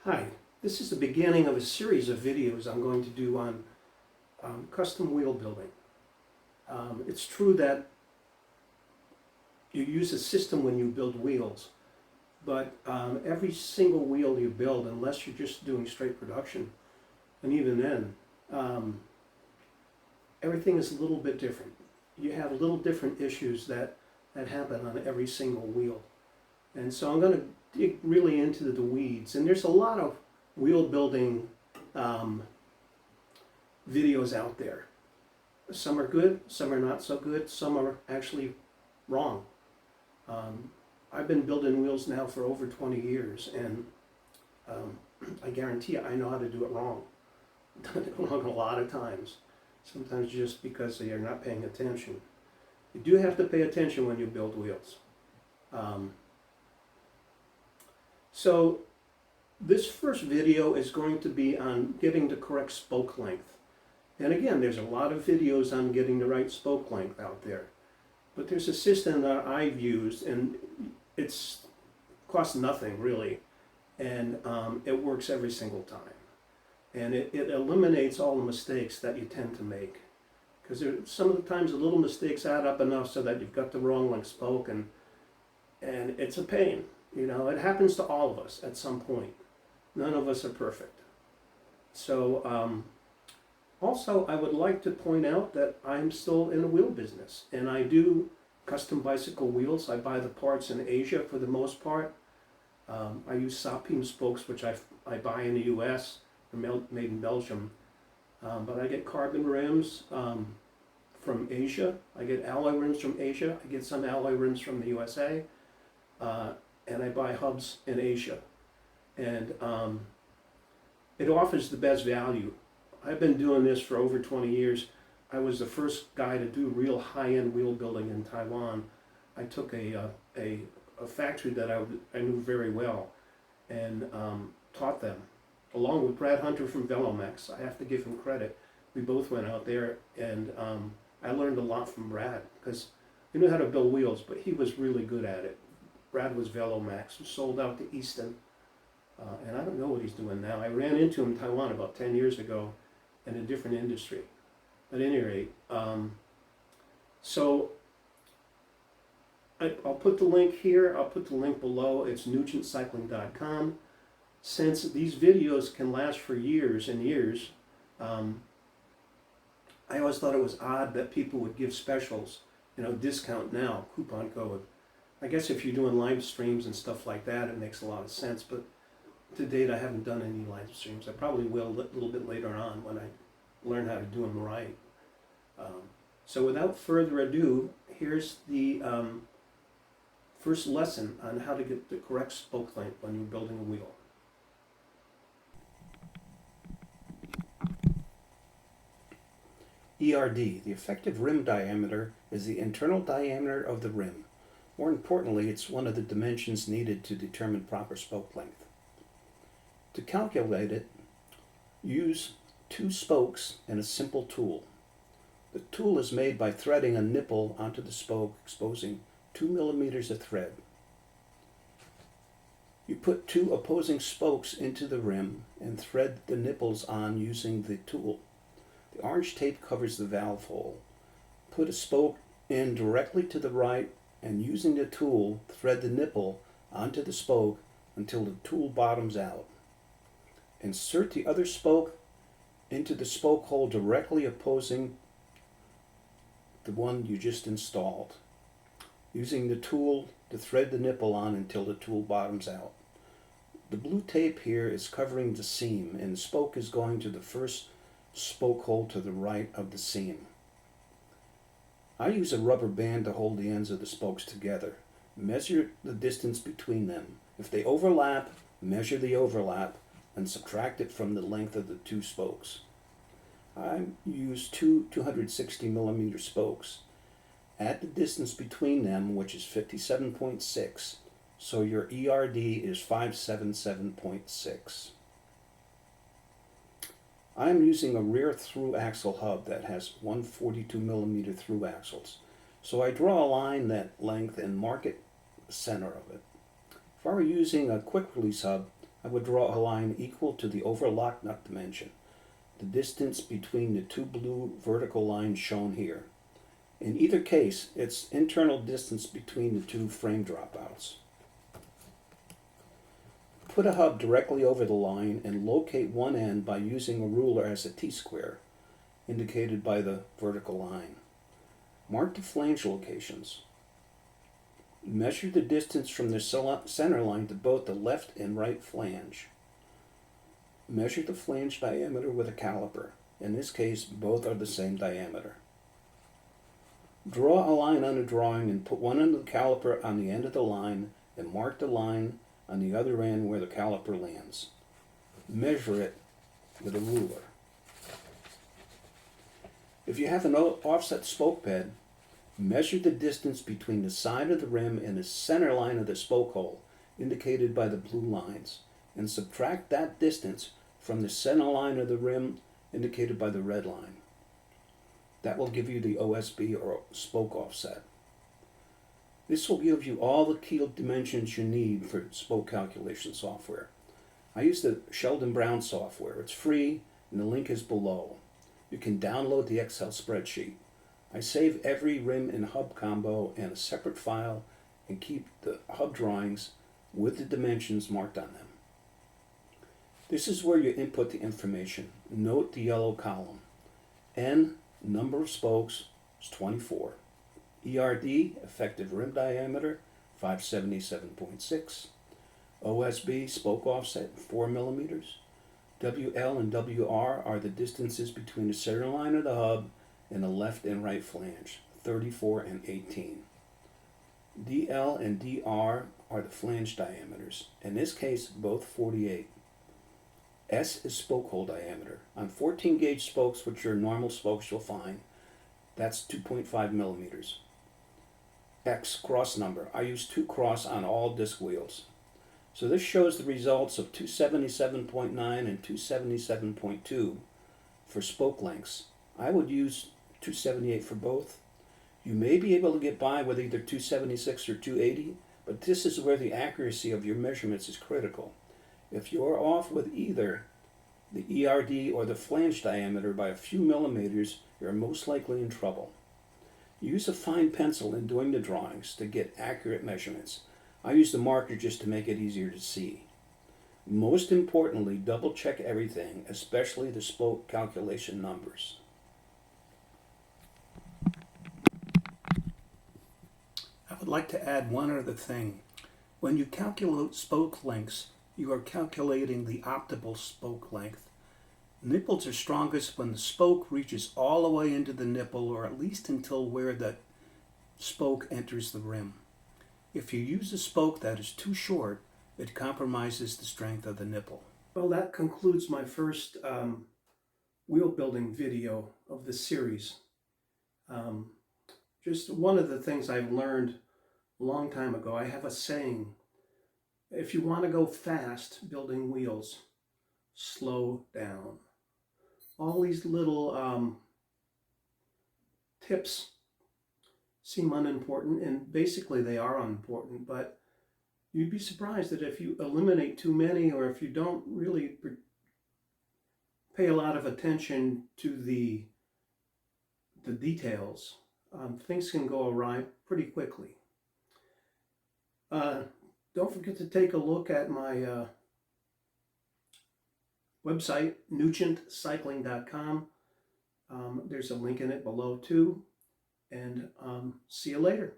Hi, this is the beginning of a series of videos I'm going to do on custom wheel building. It's true that you use a system when you build wheels, but every single wheel you build, unless you're just doing straight production, and even then, everything is a little bit different. You have little different issues that happen on every single wheel. And so I'm going to dig really into the weeds. And there's a lot of wheel building videos out there. Some are good, some are not so good, some are actually wrong. I've been building wheels now for over 20 years, and I guarantee you I know how to do it wrong. Done it wrong a lot of times. Sometimes just because you're not paying attention. You do have to pay attention when you build wheels. So this first video is going to be on getting the correct spoke length. And again, there's a lot of videos on getting the right spoke length out there. But there's a system that I've used, and it's costs nothing really, and it works every single time. And it eliminates all the mistakes that you tend to make. Because some of the times the little mistakes add up enough so that you've got the wrong length spoke, and it's a pain. You know, it happens to all of us at some point. None of us are perfect. So also I would like to point out that I'm still in the wheel business, and I do custom bicycle wheels. I buy the parts in Asia for the most part. I use Sapim spokes, which I buy in the US. They're made in Belgium. But I get carbon rims from Asia. I get alloy rims from Asia. I get some alloy rims from the USA. And I buy hubs in Asia. And it offers the best value. I've been doing this for over 20 years. I was the first guy to do real high-end wheel building in Taiwan. I took a factory that I knew very well and taught them, along with Brad Hunter from Velomex. I have to give him credit. We both went out there, and I learned a lot from Brad, because he knew how to build wheels, but he was really good at it. Brad was Velomex, who sold out to Easton, and I don't know what he's doing now. I ran into him in Taiwan about 10 years ago in a different industry. At any rate, so I'll put the link here, I'll put the link below. It's nugentcycling.com. Since these videos can last for years and years, I always thought it was odd that people would give specials, discount now, coupon code. I guess if you're doing live streams and stuff like that, it makes a lot of sense, but to date I haven't done any live streams. I probably will a little bit later on when I learn how to do them right. So without further ado, here's the first lesson on how to get the correct spoke length when you're building a wheel. ERD, the effective rim diameter, is the internal diameter of the rim. More importantly, it's one of the dimensions needed to determine proper spoke length. To calculate it, use 2 spokes and a simple tool. The tool is made by threading a nipple onto the spoke, exposing 2 millimeters of thread. You put 2 opposing spokes into the rim and thread the nipples on using the tool. The orange tape covers the valve hole. Put a spoke in directly to the right, and using the tool, thread the nipple onto the spoke until the tool bottoms out. Insert the other spoke into the spoke hole directly opposing the one you just installed, using the tool to thread the nipple on until the tool bottoms out. The blue tape here is covering the seam, and the spoke is going to the first spoke hole to the right of the seam. I use a rubber band to hold the ends of the spokes together. Measure the distance between them. If they overlap, measure the overlap and subtract it from the length of the 2 spokes. I use 2 260 millimeter spokes. Add the distance between them, which is 57.6, so your ERD is 577.6. I am using a rear through axle hub that has 142 millimeter through axles. So I draw a line that length and mark it the center of it. If I were using a quick release hub, I would draw a line equal to the overlock nut dimension, the distance between the two blue vertical lines shown here. In either case, it's internal distance between the two frame dropouts. Put a hub directly over the line and locate one end by using a ruler as a T-square, indicated by the vertical line. Mark the flange locations. Measure the distance from the center line to both the left and right flange. Measure the flange diameter with a caliper. In this case, both are the same diameter. Draw a line on a drawing and put one end of the caliper on the end of the line and mark the line on the other end where the caliper lands. Measure it with a ruler. If you have an offset spoke bed, measure the distance between the side of the rim and the center line of the spoke hole, indicated by the blue lines, and subtract that distance from the center line of the rim, indicated by the red line. That will give you the OSB or spoke offset. This will give you all the key dimensions you need for spoke calculation software. I use the Sheldon Brown software. It's free and the link is below. You can download the Excel spreadsheet. I save every rim and hub combo in a separate file and keep the hub drawings with the dimensions marked on them. This is where you input the information. Note the yellow column. N, number of spokes, is 24. ERD, effective rim diameter, 577.6. OSB, spoke offset, 4 millimeters. WL and WR are the distances between the center line of the hub and the left and right flange, 34 and 18. DL and DR are the flange diameters, in this case both 48. S is spoke hole diameter. On 14 gauge spokes, which are normal spokes you'll find, that's 2.5 millimeters. X, cross number. I use 2 cross on all disc wheels. So this shows the results of 277.9 and 277.2 for spoke lengths. I would use 278 for both. You may be able to get by with either 276 or 280, but this is where the accuracy of your measurements is critical. If you're off with either the ERD or the flange diameter by a few millimeters, you're most likely in trouble. Use a fine pencil in doing the drawings to get accurate measurements. I use the marker just to make it easier to see. Most importantly, double check everything, especially the spoke calculation numbers. I would like to add one other thing. When you calculate spoke lengths, you are calculating the optimal spoke length. Nipples are strongest when the spoke reaches all the way into the nipple, or at least until where the spoke enters the rim. If you use a spoke that is too short, it compromises the strength of the nipple. Well, that concludes my first wheel building video of this series. Just one of the things I've learned a long time ago, I have a saying: if you want to go fast building wheels, slow down. All these little tips seem unimportant, and basically they are unimportant, but you'd be surprised that if you eliminate too many, or if you don't really pay a lot of attention to the details, things can go awry pretty quickly. Don't forget to take a look at my website, nugentcycling.com. There's a link in it below too, and see you later.